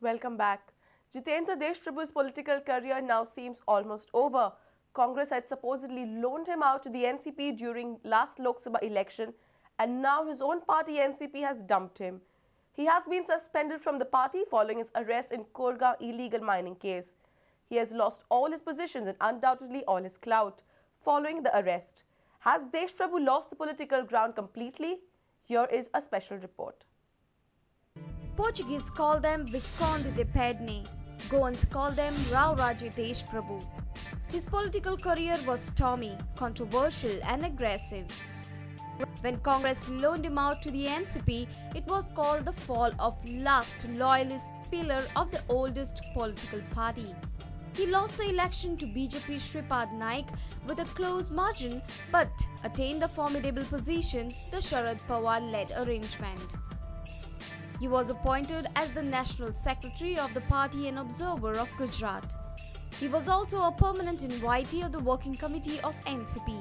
Welcome back. Jitendra Deshprabhu's political career now seems almost over. Congress had supposedly loaned him out to the NCP during last Lok Sabha election, and now his own party NCP has dumped him. He has been suspended from the party following his arrest in Korga illegal mining case. He has lost all his positions and undoubtedly all his clout following the arrest. Has Deshprabhu lost the political ground completely? Here is a special report. Portuguese call them Visconde de Pedne. Goans call them Rao Raje Deshprabhu. His political career was stormy, controversial and aggressive. When Congress loaned him out to the NCP, it was called the fall of last loyalist pillar of the oldest political party. He lost the election to BJP Shripad Naik with a close margin but attained a formidable position, the Sharad Pawar-led arrangement. He was appointed as the National Secretary of the party and Observer of Gujarat. He was also a permanent invitee of the Working Committee of NCP.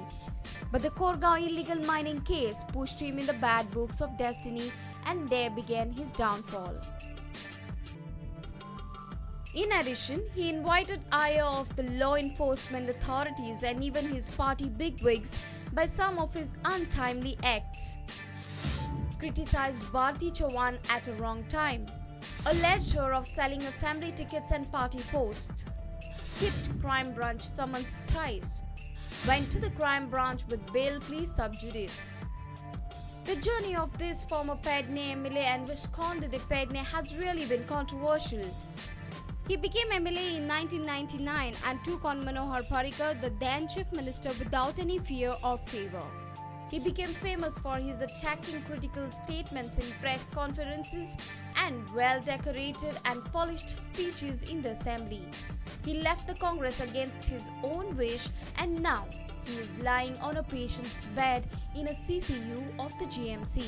But the Korgaon illegal mining case pushed him in the bad books of destiny, and there began his downfall. In addition, he invited ire of the law enforcement authorities and even his party bigwigs by some of his untimely acts. Criticized Bharti Chauhan at a wrong time, alleged her of selling assembly tickets and party posts, skipped crime branch summons thrice, went to the crime branch with bail plea sub judice. The journey of this former Pedne MLA and Visconde de Pedne has really been controversial. He became MLA in 1999 and took on Manohar Parrikar, the then Chief Minister, without any fear or favour. He became famous for his attacking critical statements in press conferences and well-decorated and polished speeches in the assembly. He left the Congress against his own wish, and now he is lying on a patient's bed in a CCU of the GMC.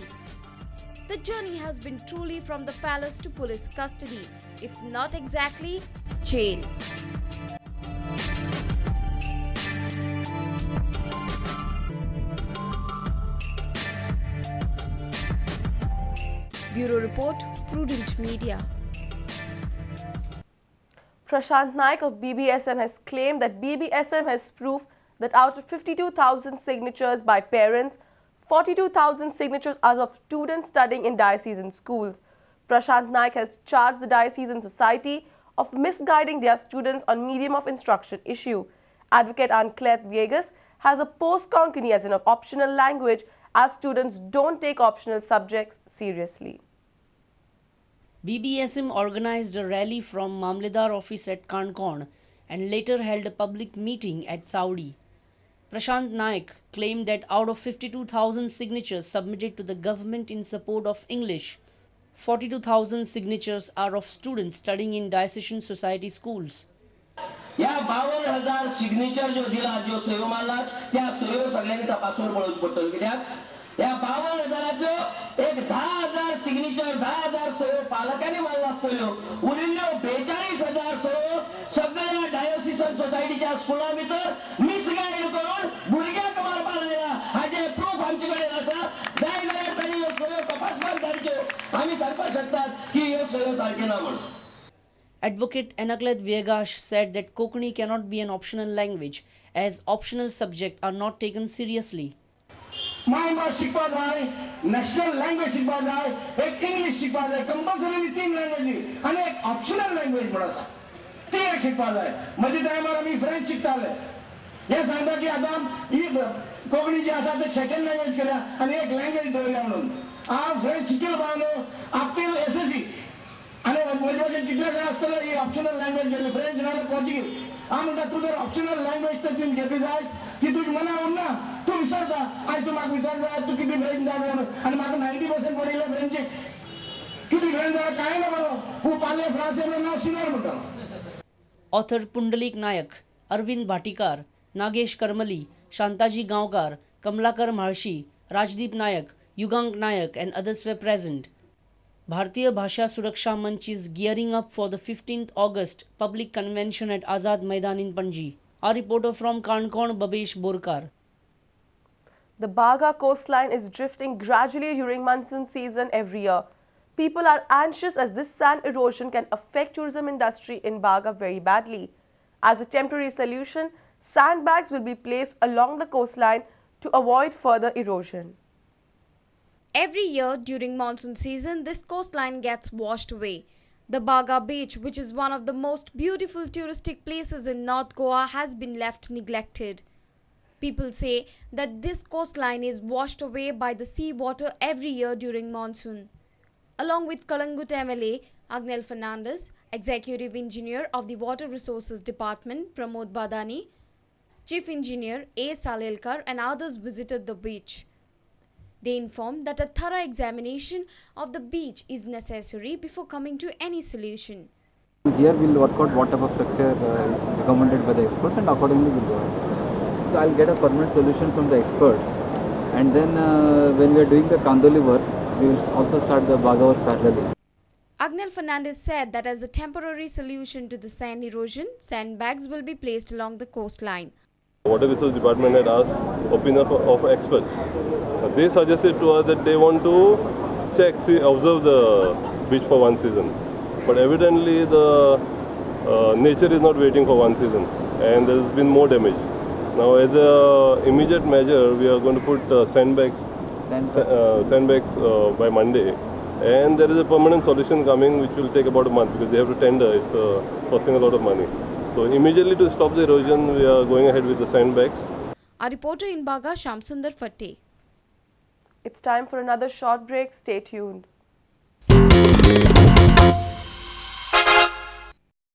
The journey has been truly from the palace to police custody, if not exactly jail. Bureau Report, Prudent Media. Prashant Naik of BBSM has claimed that BBSM has proof that out of 52,000 signatures by parents, 42,000 signatures are of students studying in diocesan schools. Prashant Naik has charged the diocesan society of misguiding their students on medium of instruction issue. Advocate Anne-Claire Viegas has opposed Konkani as an optional language as students don't take optional subjects seriously. BBSM organized a rally from Mamledar office at Kankan and later held a public meeting at Saudi. Prashant Naik claimed that out of 52,000 signatures submitted to the government in support of English, 42,000 signatures are of students studying in diocesan society schools. या 52,000 signature जो दिला जो सयो मारला त्या सयो सगळ्यांनी तपासून पळोवचे पडटले कित्याक या 52,000 एक 10,000 सिग्नेचर 10,000 सयो पालकांनी मारला आसतल्यो उरिल्ल्यो 42,000 सयो सगळ्या डायोसिसन सोसायटीच्या स्कुला भितर मिसगाईड करून भुरग्यांक मारपाक लायला हाजे प्रूफ आमचे कडेन आसा जाय जाल्यार तांणी ह्यो सयो तपासपाक धाडच्यो आमी सांगपाक शकतात की ह्यो सयो सारक्यो ना म्हणून. Advocate Anne-Claire Viegas said that Konkani cannot be an optional language as optional subjects are not taken seriously. मायभास शिकपा जाय, नॅशनल लँग्वेज शिकपा जाय, एक इंग्लिश शिकपा जाय, कंपल्सरी 3 लँग्वेजी आणि एक ऑप्शनल लँग्वेज म्हणून आसा ती एक शिकपा जाय. मदीं टायमार आमी फ्रेंच शिकताले हे सांगता की आतां ही कोंकणी जी आसा ते सेकंड लँग्वेज केल्या आनी एक लँग्वेज दवरल्या म्हणून. हांव फ्रेंच शिकलो पावलो आपटील एसएससी आणि म्हजे भशेन कितले जाण आसतले ही ऑप्शनल लँग्वेज घेतली फ्रेंच ना पोर्चुगीज. हांव म्हणटा तूं जर ऑप्शनल लँग्वेज तर घेतली जाय की तुजी मना उरना तूं विसरता आज तूं म्हाका विचारता तूं कितें फ्रेंच जाय म्हणून आनी म्हाका 90% पडिल्ले फ्रेंचीक कितें फ्रेंच जाय कांय ना बरो तूं पाले फ्रांसेचें नांव सिनोर म्हणटा. Author Pundalik Nayak, Arvind Bhatikar, Nagesh Karmali, Shantaji Gaonkar, Kamlakar Maharshi, Rajdeep Nayak, Yugang Nayak and others were present. Bharatiya Bhasha Suraksha Manch is gearing up for the 15th August public convention at Azad Maidan in Panji. Our reporter from Kankan, Babesh Borkar. The Baga coastline is drifting gradually during monsoon season every year. People are anxious as this sand erosion can affect tourism industry in Baga very badly. As a temporary solution, sandbags will be placed along the coastline to avoid further erosion. Every year during monsoon season, this coastline gets washed away. The Baga beach, which is one of the most beautiful touristic places in North Goa, has been left neglected. People say that this coastline is washed away by the sea water every year during monsoon. Along with Kalangut MLA Agnel Fernandez, Executive Engineer of the Water Resources Department Pramod Badani, Chief Engineer A. Salelkar and others visited the beach. They informed that a thorough examination of the beach is necessary before coming to any solution. Here we'll work out what type of structure is recommended by the experts, and accordingly we'll go ahead. So I'll get a permanent solution from the experts, and then when we are doing the Kandoli work, we will also start the Baga work parallelly. Agnel Fernandez said that as a temporary solution to the sand erosion, sandbags will be placed along the coastline. Water Resource Department had asked opinion of experts. They suggested to us that they want to observe the beach for one season. But evidently the nature is not waiting for one season, and there has been more damage. Now as an immediate measure, we are going to put sandbags by Monday. And there is a permanent solution coming which will take about a month because they have to tender. It's costing a lot of money. So immediately to stop the erosion, we are going ahead with the sandbags. Our reporter in Baga, Shamsundar Fatte. It's time for another short break. Stay tuned.